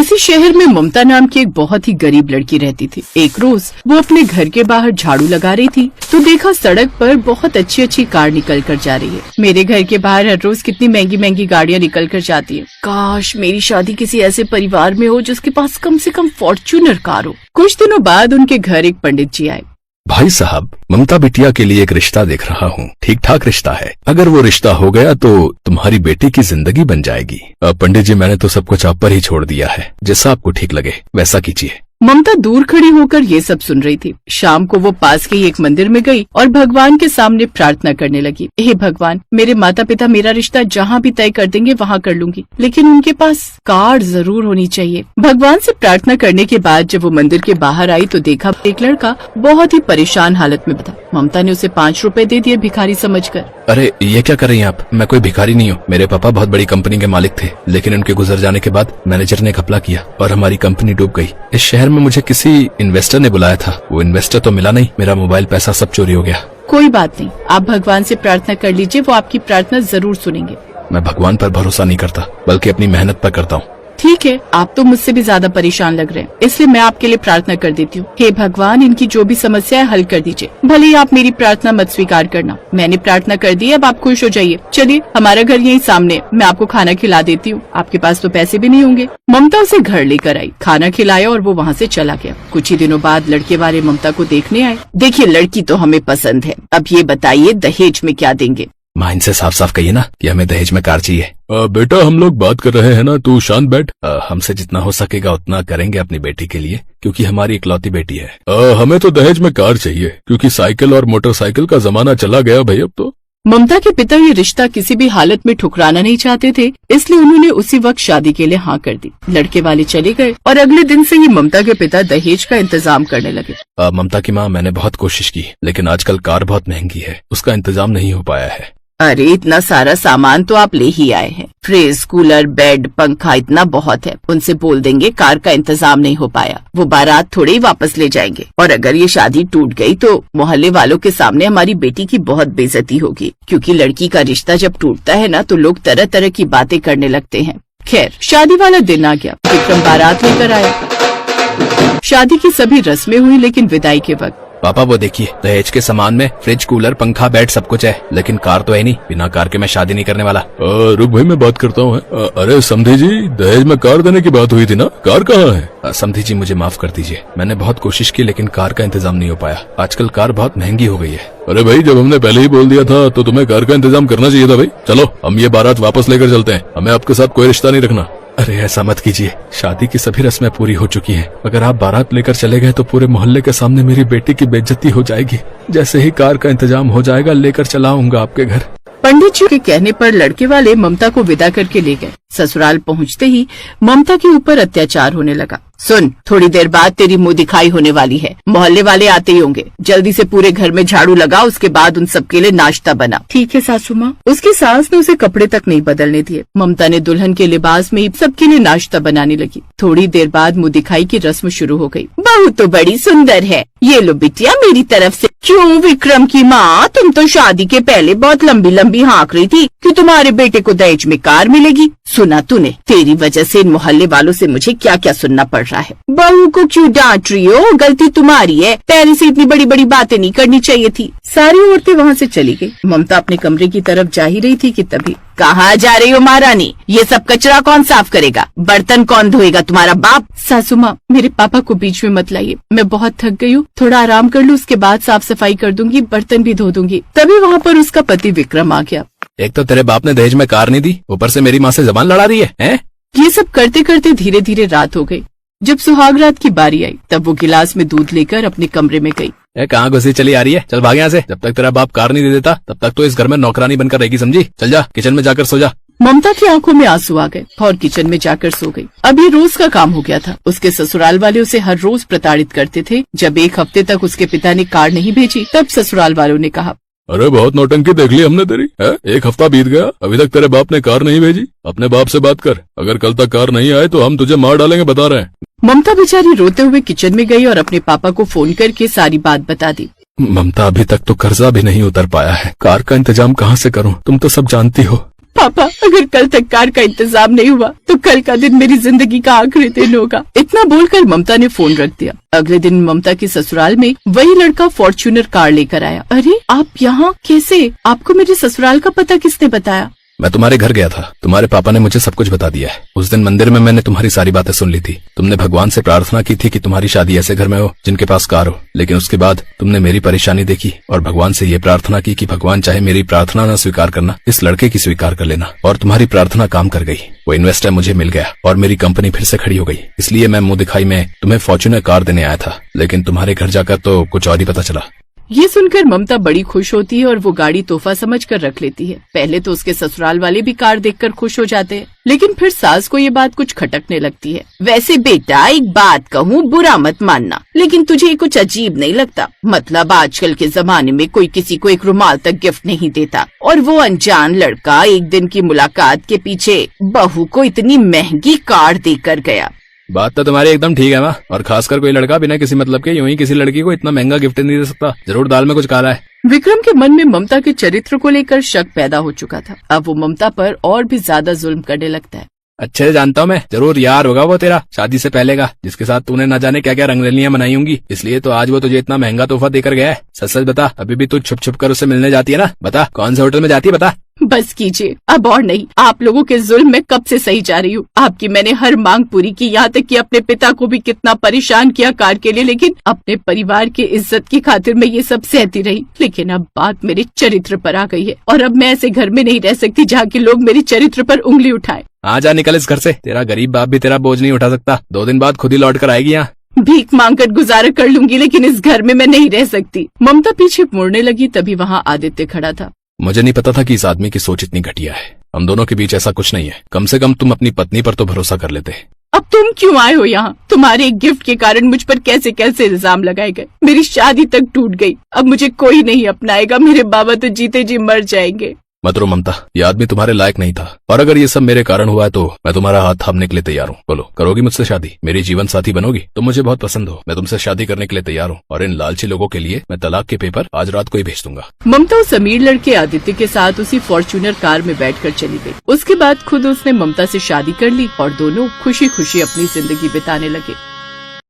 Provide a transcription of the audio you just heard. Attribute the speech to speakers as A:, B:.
A: किसी शहर में ममता नाम की एक बहुत ही गरीब लड़की रहती थी। एक रोज वो अपने घर के बाहर झाड़ू लगा रही थी तो देखा सड़क पर बहुत अच्छी अच्छी कार निकल कर जा रही है। मेरे घर के बाहर हर रोज कितनी महंगी महंगी गाड़ियाँ निकल कर जाती है। काश मेरी शादी किसी ऐसे परिवार में हो जिसके पास कम से कम फॉर्च्यूनर कार हो। कुछ दिनों बाद उनके घर एक पंडित जी आए।
B: भाई साहब, ममता बिटिया के लिए एक रिश्ता देख रहा हूँ। ठीक ठाक रिश्ता है। अगर वो रिश्ता हो गया तो तुम्हारी बेटी की जिंदगी बन जाएगी। पंडित जी, मैंने तो सब कुछ आप पर ही छोड़ दिया है। जैसा आपको ठीक लगे वैसा कीजिए।
A: ममता दूर खड़ी होकर ये सब सुन रही थी। शाम को वो पास के ही एक मंदिर में गई और भगवान के सामने प्रार्थना करने लगी। हे भगवान, मेरे माता पिता मेरा रिश्ता जहाँ भी तय कर देंगे वहाँ कर लूंगी, लेकिन उनके पास कार जरूर होनी चाहिए। भगवान से प्रार्थना करने के बाद जब वो मंदिर के बाहर आई तो देखा एक लड़का बहुत ही परेशान हालत में था। ममता ने उसे 5 रुपए दे दिए भिखारी समझकर।
B: अरे ये क्या कर रही हैं आप? मैं कोई भिखारी नहीं हूँ। मेरे पापा बहुत बड़ी कंपनी के मालिक थे, लेकिन उनके गुजर जाने के बाद मैनेजर ने घपला किया और हमारी कंपनी डूब गई। इस शहर में मुझे किसी इन्वेस्टर ने बुलाया था। वो इन्वेस्टर तो मिला नहीं, मेरा मोबाइल पैसा सब चोरी हो गया।
A: कोई बात नहीं, आप भगवान से प्रार्थना कर लीजिए, वो आपकी प्रार्थना जरूर सुनेंगे।
B: मैं भगवान पर भरोसा नहीं करता, बल्कि अपनी मेहनत पर करता हूँ।
A: ठीक है, आप तो मुझसे भी ज्यादा परेशान लग रहे हैं, इसलिए मैं आपके लिए प्रार्थना कर देती हूँ। हे भगवान, इनकी जो भी समस्या है हल कर दीजिए। भले ही आप मेरी प्रार्थना मत स्वीकार करना। मैंने प्रार्थना कर दी, अब आप खुश हो जाइए। चलिए, हमारा घर यहीं सामने, मैं आपको खाना खिला देती हूँ। आपके पास तो पैसे भी नहीं होंगे। ममता उसे घर लेकर आई, खाना खिलाया और वो वहाँ से चला गया। कुछ ही दिनों बाद लड़के वाले ममता को देखने आए। देखिए, लड़की तो हमें पसंद है, अब ये बताइए दहेज में क्या देंगे?
B: माँ, इनसे साफ साफ कहिए ना कि हमें दहेज में कार चाहिए। बेटा, हम लोग बात कर रहे हैं ना, तू शांत बैठ। हमसे जितना हो सकेगा उतना करेंगे अपनी बेटी के लिए, क्योंकि हमारी इकलौती बेटी है। हमें तो दहेज में कार चाहिए, क्योंकि साइकिल और मोटरसाइकिल का जमाना चला गया भाई अब तो।
A: ममता के पिता ये रिश्ता किसी भी हालत में ठुकराना नहीं चाहते थे, इसलिए उन्होंने उसी वक्त शादी के लिए हाँ कर दी। लड़के वाले चले गए और अगले दिन से ही ममता के पिता दहेज का इंतजाम करने लगे।
B: ममता की माँ, मैंने बहुत कोशिश की, लेकिन आजकल कार बहुत महंगी है, उसका इंतजाम नहीं हो पाया है।
A: अरे इतना सारा सामान तो आप ले ही आए हैं, फ्रिज, कूलर, बेड, पंखा, इतना बहुत है। उनसे बोल देंगे कार का इंतजाम नहीं हो पाया, वो बारात थोड़े ही वापस ले जाएंगे। और अगर ये शादी टूट गई तो मोहल्ले वालों के सामने हमारी बेटी की बहुत बेइज्जती होगी, क्योंकि लड़की का रिश्ता जब टूटता है ना तो लोग तरह तरह की बातें करने लगते हैं। खैर, शादी वाला दिन आ गया। विक्रम बारात लेकर आया। शादी की सभी रस्में हुई, लेकिन विदाई के वक्त
B: पापा, वो देखिए, दहेज के सामान में फ्रिज, कूलर, पंखा, बेड सब कुछ है, लेकिन कार तो है नहीं। बिना कार के मैं शादी नहीं करने वाला। रुक भाई, मैं बात करता हूँ। अरे समधी जी, दहेज में कार देने की बात हुई थी ना, कार कहाँ है? समधी जी, मुझे माफ कर दीजिए, मैंने बहुत कोशिश की, लेकिन कार का इंतजाम नहीं हो पाया। आजकल कार बहुत महंगी हो गई है। अरे भाई, जब हमने पहले ही बोल दिया था तो तुम्हें कार का इंतजाम करना चाहिए था भाई। चलो, हम ये बारात वापस लेकर चलते हैं, हमें आपके साथ कोई रिश्ता नहीं रखना। अरे ऐसा मत कीजिए, शादी की सभी रस्में पूरी हो चुकी हैं। अगर आप बारात लेकर चले गए तो पूरे मोहल्ले के सामने मेरी बेटी की बेइज्जती हो जाएगी। जैसे ही कार का इंतजाम हो जाएगा लेकर चला आऊंगा आपके घर।
A: पंडित जी के कहने पर लड़के वाले ममता को विदा करके ले गए। ससुराल पहुंचते ही ममता के ऊपर अत्याचार होने लगा। सुन, थोड़ी देर बाद तेरी मुंह दिखाई होने वाली है, मोहल्ले वाले आते ही होंगे। जल्दी से पूरे घर में झाड़ू लगा, उसके बाद उन सबके लिए नाश्ता बना। ठीक है सासू माँ। उसकी सास ने उसे कपड़े तक नहीं बदलने दिए। ममता ने दुल्हन के लिबास में ही सबके लिए नाश्ता बनाने लगी। थोड़ी देर बाद मुंह दिखाई की रस्म शुरू हो गई। बहू तो बड़ी सुंदर है, ये लो बिटिया मेरी तरफ से। क्यों विक्रम की माँ, तुम तो शादी के पहले बहुत लंबी लंबी हाँक रही थी कि तुम्हारे बेटे को दहेज में कार मिलेगी। सुना तूने? तेरी वजह से इन मोहल्ले वालों से मुझे क्या क्या सुनना पड़ रहा है। बहू को क्यों डांट रही हो? गलती तुम्हारी है, पहले से इतनी बड़ी बड़ी बातें नहीं करनी चाहिए थी। सारी औरतें वहाँ से चली गई। ममता अपने कमरे की तरफ जा ही रही थी कि तभी, कहाँ जा रही हो महारानी? ये सब कचरा कौन साफ करेगा? बर्तन कौन धोएगा? तुम्हारा बाप? सासू माँ, मेरे पापा को बीच में मत लाइए, मैं बहुत थक गई हूँ, थोड़ा आराम कर लूँ, उसके बाद साफ सफाई कर दूंगी, बर्तन भी धो दूंगी। तभी वहाँ पर उसका पति विक्रम आ गया।
B: एक तो तेरे बाप ने दहेज में कार नहीं दी, ऊपर से मेरी माँ से जबान लड़ा रही है?
A: ये सब करते करते धीरे धीरे रात हो गई। जब सुहाग रात की बारी आई तब वो गिलास में दूध लेकर अपने कमरे में गई।
B: कहाँ घुसी चली आ रही है? चल भाग यहाँ से। जब तक तेरा बाप कार नहीं दे देता तब तक तो इस घर में नौकरानी बनकर रहेगी, समझी? चल जा, किचन में जाकर सो जा।
A: ममता की आंखों में आंसू आ गए और किचन में जाकर सो गई। अब ये रोज का काम हो गया था। उसके ससुराल वाले उसे हर रोज प्रताड़ित करते थे। जब एक हफ्ते तक उसके पिता ने कार नहीं भेजी तब ससुराल वालों ने कहा,
C: अरे बहुत नौटंकी देख ली हमने तेरी है? 1 हफ्ता बीत गया, अभी तक तेरे बाप ने कार नहीं भेजी। अपने बाप से बात कर, अगर कल तक कार नहीं आए तो हम तुझे मार डालेंगे, बता रहे हैं।
A: ममता बेचारी रोते हुए किचन में गई और अपने पापा को फोन करके सारी बात बता दी।
B: ममता, अभी तक तो कर्जा भी नहीं उतर पाया है, कार का इंतजाम कहाँ से करूँ? तुम तो सब जानती हो।
A: पापा अगर कल तक कार का इंतजाम नहीं हुआ तो कल का दिन मेरी जिंदगी का आखिरी दिन होगा। इतना बोलकर ममता ने फोन रख दिया। अगले दिन ममता के ससुराल में वही लड़का फॉर्च्यूनर कार लेकर आया। अरे आप यहाँ कैसे? आपको मेरे ससुराल का पता किसने बताया?
B: मैं तुम्हारे घर गया था, तुम्हारे पापा ने मुझे सब कुछ बता दिया है। उस दिन मंदिर में मैंने तुम्हारी सारी बातें सुन ली थी। तुमने भगवान से प्रार्थना की थी कि तुम्हारी शादी ऐसे घर में हो जिनके पास कार हो, लेकिन उसके बाद तुमने मेरी परेशानी देखी और भगवान से ये प्रार्थना की कि भगवान चाहे मेरी प्रार्थना न स्वीकार करना, इस लड़के की स्वीकार कर लेना। और तुम्हारी प्रार्थना काम कर गई। वो इन्वेस्टर मुझे मिल गया और मेरी कंपनी फिर से खड़ी हो गई। इसलिए मैं मुंह दिखाई में तुम्हें फॉर्च्यूनर कार देने आया था, लेकिन तुम्हारे घर जाकर तो कुछ और ही पता चला।
A: ये सुनकर ममता बड़ी खुश होती है और वो गाड़ी तोहफा समझकर रख लेती है। पहले तो उसके ससुराल वाले भी कार देखकर खुश हो जाते हैं, लेकिन फिर सास को ये बात कुछ खटकने लगती है। वैसे बेटा एक बात कहूँ, बुरा मत मानना, लेकिन तुझे कुछ अजीब नहीं लगता? मतलब आजकल के जमाने में कोई किसी को एक रुमाल तक गिफ्ट नहीं देता, और वो अनजान लड़का एक दिन की मुलाकात के पीछे बहू को इतनी महंगी कार देकर गया।
B: बात तो तुम्हारी एकदम ठीक है माँ, और खासकर कोई लड़का बिना किसी मतलब के यूं ही किसी लड़की को इतना महंगा गिफ्ट नहीं दे सकता। जरूर दाल में कुछ काला है।
A: विक्रम के मन में ममता के चरित्र को लेकर शक पैदा हो चुका था। अब वो ममता पर और भी ज्यादा जुल्म करने लगता है।
B: अच्छे से जानता हूँ मैं, जरूर यार होगा वो तेरा शादी से पहले का, जिसके साथ तूने न जाने क्या क्या रंगरलियां मनाई होंगी। इसलिए तो आज वो तुझे इतना महंगा तोहफा देकर गया है। सच सच बता, अभी भी तू छुप छुप कर उससे मिलने जाती है ना? बता कौन से होटल में जाती है, बता।
A: बस कीजिए, अब और नहीं। आप लोगों के जुल्म में कब से सही जा रही हूँ। आपकी मैंने हर मांग पूरी की, यहाँ तक कि अपने पिता को भी कितना परेशान किया कार के लिए, लेकिन अपने परिवार की इज्जत की खातिर मैं ये सब सहती रही। लेकिन अब बात मेरे चरित्र पर आ गई है, और अब मैं ऐसे घर में नहीं रह सकती जहाँ के लोग मेरे चरित्र पर उंगली उठाए।
B: आ जा, निकल इस घर से। तेरा गरीब बाप भी तेरा बोझ नहीं उठा सकता। 2 दिन बाद खुद ही लौट कर आएगी यहाँ।
A: भीख मांगकर गुजारा कर लूंगी, लेकिन इस घर में मैं नहीं रह सकती। ममता पीछे मुड़ने लगी, तभी वहाँ आदित्य खड़ा था।
B: मुझे नहीं पता था कि इस आदमी की सोच इतनी घटिया है। हम दोनों के बीच ऐसा कुछ नहीं है। कम से कम तुम अपनी पत्नी पर तो भरोसा कर लेते।
A: अब तुम क्यों आए हो यहाँ? तुम्हारे एक गिफ्ट के कारण मुझ पर कैसे कैसे इल्जाम लगाए गए। मेरी शादी तक टूट गई। अब मुझे कोई नहीं अपनाएगा। मेरे बाबा तो जीते जी मर जाएंगे।
B: मत रो ममता, ये आदमी तुम्हारे लायक नहीं था, और अगर ये सब मेरे कारण हुआ है तो मैं तुम्हारा हाथ थामने के लिए तैयार हूँ। बोलो, करोगी मुझसे शादी? मेरी जीवन साथी बनोगी? तुम मुझे बहुत पसंद हो। मैं तुमसे शादी करने के लिए तैयार हूँ, और इन लालची लोगों के लिए मैं तलाक के पेपर आज रात को ही भेज दूंगा।
A: ममता उस अमीर लड़के आदित्य के साथ उसी फॉर्च्यूनर कार में बैठकर चली गई। उसके बाद खुद उसने ममता से शादी कर ली और दोनों खुशी खुशी अपनी जिंदगी बिताने लगे।